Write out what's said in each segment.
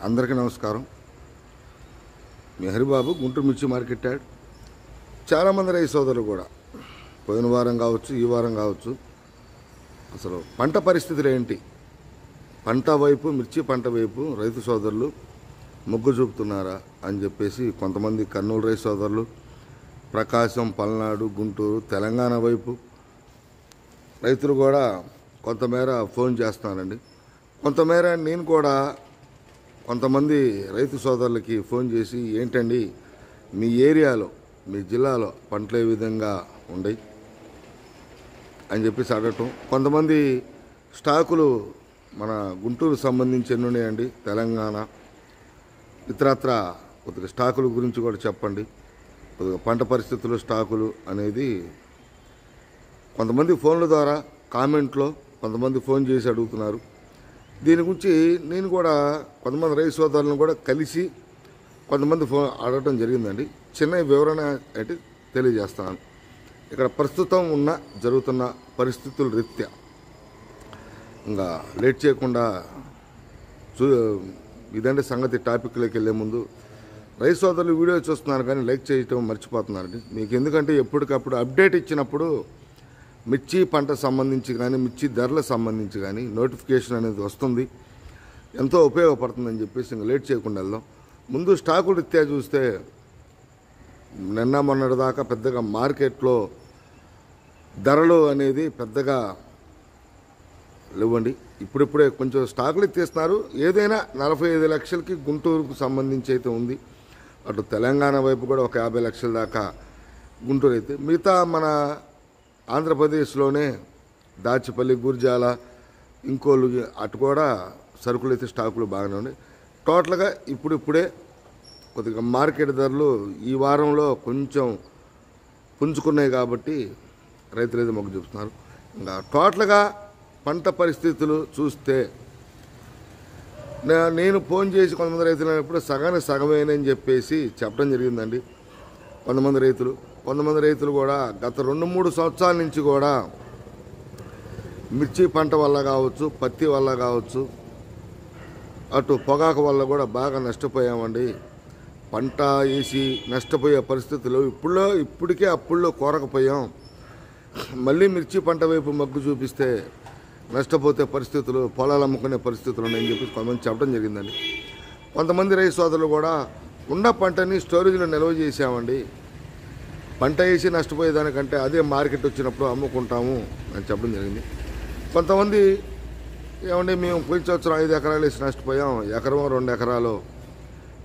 అందరికీ నమస్కారం. మీ హరిబాబు గుంటూరు మిర్చి మార్కెట్ యార్డ్. చాలామంది రైతు సోదరులు కూడా పోయిన వారం కావచ్చు, ఈ వారం కావచ్చు, అసలు పంట పరిస్థితులు ఏంటి, పంట వైపు, మిర్చి పంట వైపు రైతు సోదరులు మొగ్గు చూపుతున్నారా అని చెప్పేసి కొంతమంది కర్నూలు రైతు సోదరులు, ప్రకాశం, పల్నాడు, గుంటూరు, తెలంగాణ వైపు రైతులు కూడా కొంతమేర ఫోన్ చేస్తున్నారండి. కొంతమేర నేను కూడా కొంతమంది రైతు సోదరులకి ఫోన్ చేసి, ఏంటండి మీ ఏరియాలో, మీ జిల్లాలో పంటలు ఏ విధంగా ఉన్నాయి అని చెప్పేసి అడగటం. కొంతమంది స్టాకులు మన గుంటూరు సంబంధించి ఎన్ని ఉన్నాయండి, తెలంగాణ ఇతరత్ర కొద్దిగా స్టాకుల గురించి కూడా చెప్పండి, కొద్దిగా పంట పరిస్థితులు, స్టాకులు అనేది కొంతమంది ఫోన్ల ద్వారా, కామెంట్లో కొంతమంది ఫోన్ చేసి అడుగుతున్నారు. దీని గురించి నేను కూడా కొంతమంది రైతు సోదరులను కూడా కలిసి కొంతమంది ఫోన్ అడగటం జరిగిందండి. చిన్న వివరణ అయితే తెలియజేస్తాను. ఇక్కడ ప్రస్తుతం జరుగుతున్న పరిస్థితుల రీత్యా ఇంకా లేట్ చేయకుండా ఇదంటే సంగతి. టాపిక్లోకి వెళ్ళే ముందు రైతు సోదరులు వీడియో చూస్తున్నారు కానీ లైక్ చేయటం మర్చిపోతున్నారండి. మీకు ఎందుకంటే ఎప్పటికప్పుడు అప్డేట్ ఇచ్చినప్పుడు మిర్చి పంట సంబంధించి కానీ, మిర్చి ధరలకు సంబంధించి కానీ నోటిఫికేషన్ అనేది వస్తుంది, ఎంతో ఉపయోగపడుతుందని చెప్పేసి ఇంకా లేట్ చేయకుండా వెళ్దాం. ముందు స్టాకు రీత్యా చూస్తే నిన్న మొన్నటి దాకా పెద్దగా మార్కెట్లో ధరలు అనేది పెద్దగా లేవండి. ఇప్పుడిప్పుడే కొంచెం స్టాకులు ఎత్తేస్తున్నారు. ఏదైనా 45 లక్షలకి గుంటూరుకు సంబంధించి అయితే ఉంది. అటు తెలంగాణ వైపు కూడా ఒక 50 లక్షల దాకా గుంటూరు అయితే, మిగతా మన ఆంధ్రప్రదేశ్లోనే దాచిపల్లి, గుర్జాల, ఇంకోళ్ళు అటు కూడా సరుకులు అయితే స్టాకులు బాగానే ఉన్నాయి. టోటల్గా ఇప్పుడిప్పుడే కొద్దిగా మార్కెట్ ధరలు ఈ వారంలో కొంచెం పుంజుకున్నాయి కాబట్టి రైతులు అయితే మొగ్గు చూపుతున్నారు. ఇంకా టోటల్గా పంట పరిస్థితులు చూస్తే నేను ఫోన్ చేసి కొంతమంది రైతులు అయినప్పుడు సగానికి సగమేనని చెప్పేసి చెప్పడం జరిగిందండి. కొంతమంది రైతులు కూడా గత 2-3 సంవత్సరాల నుంచి కూడా మిర్చి పంట వల్ల కావచ్చు, పత్తి వల్ల కావచ్చు, అటు పొగాకు వల్ల కూడా బాగా నష్టపోయామండి. పంట వేసి నష్టపోయే పరిస్థితులు ఇప్పటికే అప్పుల్లో కోరకపోయాం, మళ్ళీ మిర్చి పంట వైపు మొగ్గు చూపిస్తే నష్టపోతే పరిస్థితులు, పొలాలు అమ్ముకునే పరిస్థితులు ఉన్నాయని చెప్పి కొంతమంది చెప్పడం జరిగిందండి. కొంతమంది రైతు సోదరులు కూడా ఉన్న పంటని స్టోరేజ్లో నిల్వ చేసామండి, పంట వేసి నష్టపోయేదానికంటే అదే మార్కెట్ వచ్చినప్పుడు అమ్ముకుంటాము అని చెప్పడం జరిగింది. కొంతమంది ఏమంటే మేము పోయిన సంవత్సరం 5 ఎకరాలు వేసి నష్టపోయాం, 1 ఎకరం 2 ఎకరాలు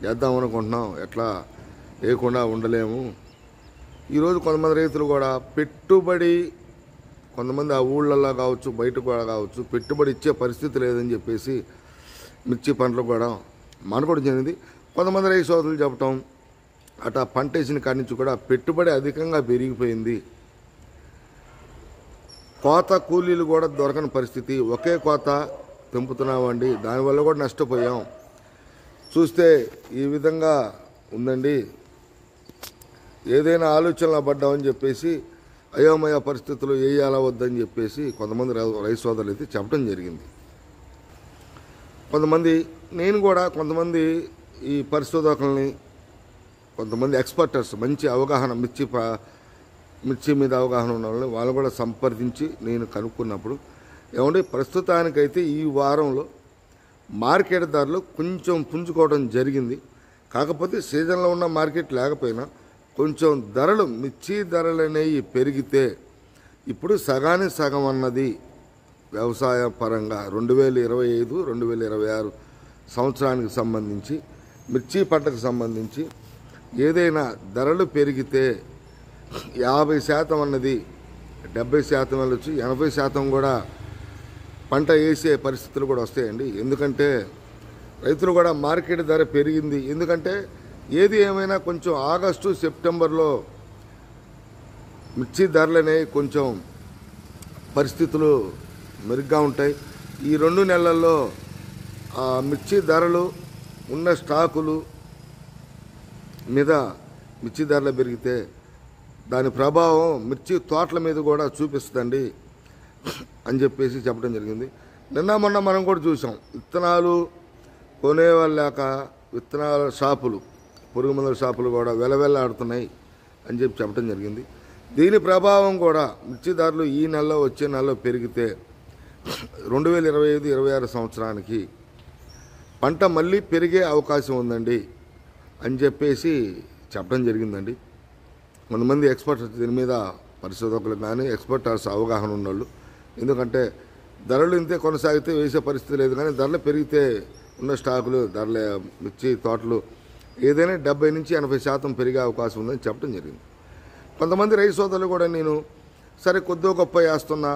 వేద్దాం అనుకుంటున్నాం, ఎట్లా వేయకుండా ఉండలేము. ఈరోజు కొంతమంది రైతులు కూడా పెట్టుబడి, కొంతమంది ఆ ఊళ్ళల్లో కావచ్చు, బయట కూడా కావచ్చు, పెట్టుబడి ఇచ్చే పరిస్థితి లేదని చెప్పేసి మిర్చి పంటలు కూడా మానుకోవడం జరిగింది. కొంతమంది రైతు సోదరులు చెప్పటం, అటు పంట వేసిన కాడి నుంచి కూడా పెట్టుబడి అధికంగా పెరిగిపోయింది, కోత కూలీలు కూడా దొరకని పరిస్థితి, ఒకే కోత తెంపుతున్నామండి, దానివల్ల కూడా నష్టపోయాం, చూస్తే ఈ విధంగా ఉందండి, ఏదైనా ఆలోచనలు పడ్డామని చెప్పేసి అయోమయ పరిస్థితులు వేయాలా వద్దని చెప్పేసి కొంతమంది రైతు సోదరులు అయితే చెప్పడం జరిగింది. కొంతమంది ఈ పరిశోధకుల్ని, కొంతమంది ఎక్స్పర్టర్స్, మంచి అవగాహన, మిర్చి మీద అవగాహన ఉన్న వాళ్ళు కూడా సంప్రదించి నేను కనుక్కున్నప్పుడు, ఏమంటే ప్రస్తుతానికైతే ఈ వారంలో మార్కెట్ ధరలు కొంచెం పుంజుకోవడం జరిగింది. కాకపోతే సీజన్లో ఉన్న మార్కెట్ లేకపోయినా కొంచెం ధరలు, మిర్చి ధరలు అనేవి పెరిగితే ఇప్పుడు సగానికి సగం అన్నది వ్యవసాయ పరంగా 2025-2026 సంవత్సరానికి సంబంధించి మిర్చి పంటకు సంబంధించి ఏదైనా ధరలు పెరిగితే 50% అన్నది 70% వెళ్ళొచ్చు, 80% కూడా పంట వేసే పరిస్థితులు కూడా వస్తాయండి. ఎందుకంటే రైతులు కూడా మార్కెట్ ధర పెరిగింది, ఎందుకంటే ఏది ఏమైనా కొంచెం ఆగస్టు, సెప్టెంబర్లో మిర్చి ధరలు అనేవి కొంచెం పరిస్థితులు మెరుగ్గా ఉంటాయి. ఈ 2 నెలల్లో మిర్చి ధరలు ఉన్న స్టాకులు మీద మిర్చి ధరలు పెరిగితే దాని ప్రభావం మిర్చి తోటల మీద కూడా చూపిస్తుందండి అని చెప్పేసి చెప్పడం జరిగింది. నిన్న మొన్న మనం కూడా చూసాం, విత్తనాలు కొనేవాళ్ళు లేక విత్తనాల షాపులు, పురుగు మందుల షాపులు కూడా వెలవెల్లాడుతున్నాయి అని చెప్పడం జరిగింది. దీని ప్రభావం కూడా మిర్చి ధరలు ఈ నెలలో వచ్చే నెలలో పెరిగితే 2025-26 సంవత్సరానికి పంట మళ్ళీ పెరిగే అవకాశం ఉందండి అని చెప్పేసి చెప్పడం జరిగిందండి. కొంతమంది ఎక్స్పర్ట్స్ దీని మీద పరిశోధకులు కానీ ఎక్స్పర్ట్స్ అవగాహన ఉన్నోళ్ళు, ఎందుకంటే ధరలు ఇంతే కొనసాగితే వేసే పరిస్థితి లేదు, కానీ ధరలు పెరిగితే ఉన్న స్టాకులు ధరల మిర్చి తోటలు ఏదైనా 70-80% పెరిగే అవకాశం ఉందని చెప్పడం జరిగింది. కొంతమంది రైతు సోదరులు కూడా నేను సరే కొద్దిగా గొప్ప వేస్తున్నా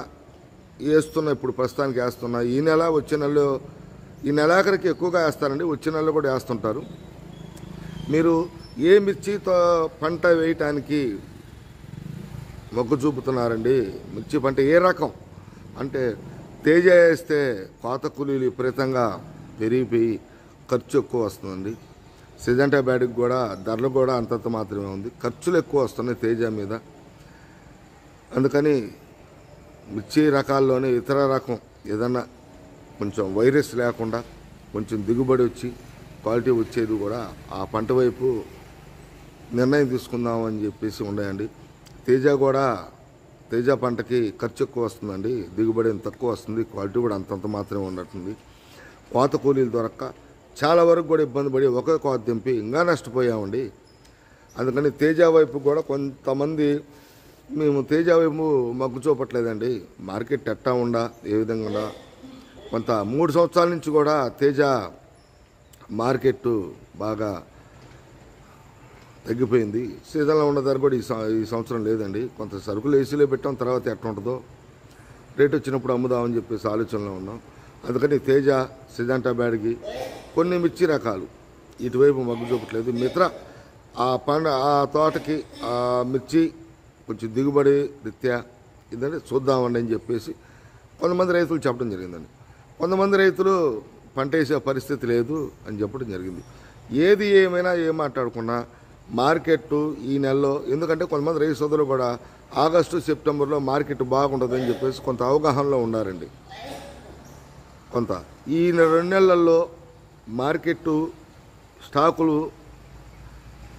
ఇప్పుడు ప్రస్తుతానికి వేస్తున్నా, ఈ నెల వచ్చే నెలలో ఈ నెలాఖరికి ఎక్కువగా వేస్తారండి, వచ్చే నెలలో కూడా వేస్తుంటారు. మీరు ఏ మిర్చితో పంట వేయటానికి మొగ్గు చూపుతున్నారండి? మిర్చి పంట ఏ రకం అంటే తేజ వేస్తే కోత కూలీలు విపరీతంగా పెరిగిపోయి ఖర్చు ఎక్కువ వస్తుందండి. సిజంటా బ్యాడ్కి కూడా ధరలు కూడా అంతంత మాత్రమే ఉంది, ఖర్చులు ఎక్కువ వస్తున్నాయి తేజ మీద. అందుకని మిర్చి రకాల్లోనే ఇతర రకం ఏదన్నా కొంచెం వైరస్ లేకుండా కొంచెం దిగుబడి వచ్చి క్వాలిటీ వచ్చేది కూడా ఆ పంట వైపు నిర్ణయం తీసుకుందామని చెప్పేసి ఉన్నాయండి. తేజ పంటకి ఖర్చు ఎక్కువ వస్తుందండి, దిగుబడి తక్కువ వస్తుంది, క్వాలిటీ కూడా అంతంత మాత్రమే ఉన్నట్టుంది. కోత కూలీలు దొరక్క చాలా వరకు కూడా ఇబ్బంది పడి ఒకే కోత దింపి ఇంకా నష్టపోయామండి. అందుకని తేజ వైపు కూడా కొంతమంది మేము తేజ వైపు మొగ్గు చూపట్లేదండి. మార్కెట్ ఎట్టా ఉండా ఏ విధంగా ఉండా కొంత 3 సంవత్సరాల నుంచి కూడా తేజ మార్కెట్ బాగా తగ్గిపోయింది. సీజన్లో ఉన్న ధర కూడా ఈ సంవత్సరం లేదండి. కొంత సరుకులు ఏసీలో పెట్టాం, తర్వాత ఎట్లా ఉంటుందో రేట్ వచ్చినప్పుడు అమ్ముదామని చెప్పేసి ఆలోచనలో ఉన్నాం. అందుకని తేజ, సిజంటా బ్యాడ్కి కొన్ని మిర్చి రకాలు ఇటువైపు మొగ్గు చూపట్లేదు. మిత్ర ఆ తోటకి ఆ మిర్చి కొంచెం దిగుబడి రీత్యా ఇదంటే చూద్దామండి అని చెప్పేసి కొంతమంది రైతులు చెప్పడం జరిగిందండి. కొంతమంది రైతులు పంట వేసే పరిస్థితి లేదు అని చెప్పడం జరిగింది. ఏది ఏమైనా ఏం మాట్లాడుకున్నా మార్కెట్ ఈ నెలలో, ఎందుకంటే కొంతమంది రైతు సోదరులు కూడా ఆగస్టు సెప్టెంబర్లో మార్కెట్ బాగుంటుందని చెప్పేసి కొంత అవగాహనలో ఉన్నారండి. కొంత ఈ 2 నెలల్లో మార్కెట్ స్టాకులు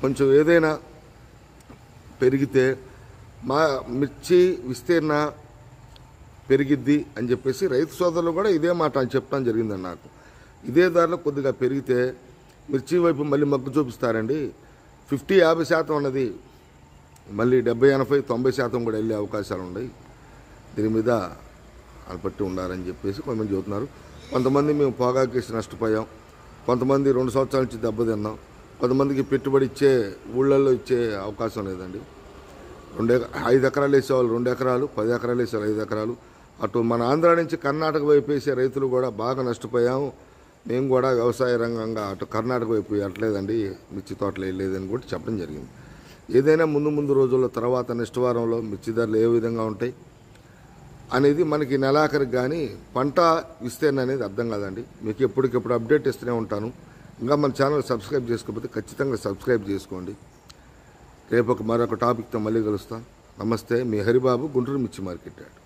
కొంచెం ఏదైనా పెరిగితే మిర్చి విస్తీర్ణ పెరిగిద్ది అని చెప్పేసి రైతు సోదరులు కూడా ఇదే మాట అని చెప్పడం జరిగిందండి. నాకు ఇదే ధరలో కొద్దిగా పెరిగితే మిర్చి వైపు మళ్ళీ మొగ్గు చూపిస్తారండి. 50-50% ఉన్నది మళ్ళీ 70-80-90% కూడా వెళ్ళే అవకాశాలు ఉన్నాయి. దీని మీద అలపట్టి ఉండాలని చెప్పేసి కొంతమంది చెబుతున్నారు. కొంతమంది మేము పొగాకేసి నష్టపోయాం, కొంతమంది 2 సంవత్సరాల నుంచి దెబ్బతిన్నాం, కొంతమందికి పెట్టుబడి ఇచ్చే ఊళ్ళల్లో ఇచ్చే అవకాశం లేదండి. 5 ఎకరాలు వేసేవాళ్ళు 2 ఎకరాలు, 10 ఎకరాలు వేసేవాళ్ళు 5 ఎకరాలు. అటు మన ఆంధ్ర నుంచి కర్ణాటక వైపు వేసే రైతులు కూడా బాగా నష్టపోయాము. మేము కూడా వ్యవసాయ రంగంగా అటు కర్ణాటక వైపు వెళ్ళట్లేదండి, మిర్చి తోటలు వెళ్ళలేదని కూడా చెప్పడం జరిగింది. ఏదైనా ముందు రోజుల్లో తర్వాత నెక్స్ట్ వారంలో మిర్చి ధరలు ఏ విధంగా ఉంటాయి అనేది మనకి నెలాఖరికి కానీ పంట విస్తీర్ణ అనేది అర్థం కాదండి. మీకు ఎప్పటికెప్పుడు అప్డేట్ ఇస్తూనే ఉంటాను. ఇంకా మన ఛానల్ సబ్స్క్రైబ్ చేసుకోకపోతే ఖచ్చితంగా సబ్స్క్రైబ్ చేసుకోండి. రేపు మరొక టాపిక్తో మళ్ళీ కలుస్తాం. నమస్తే, మీ హరిబాబు, గుంటూరు మిర్చి మార్కెట్ యార్డ్.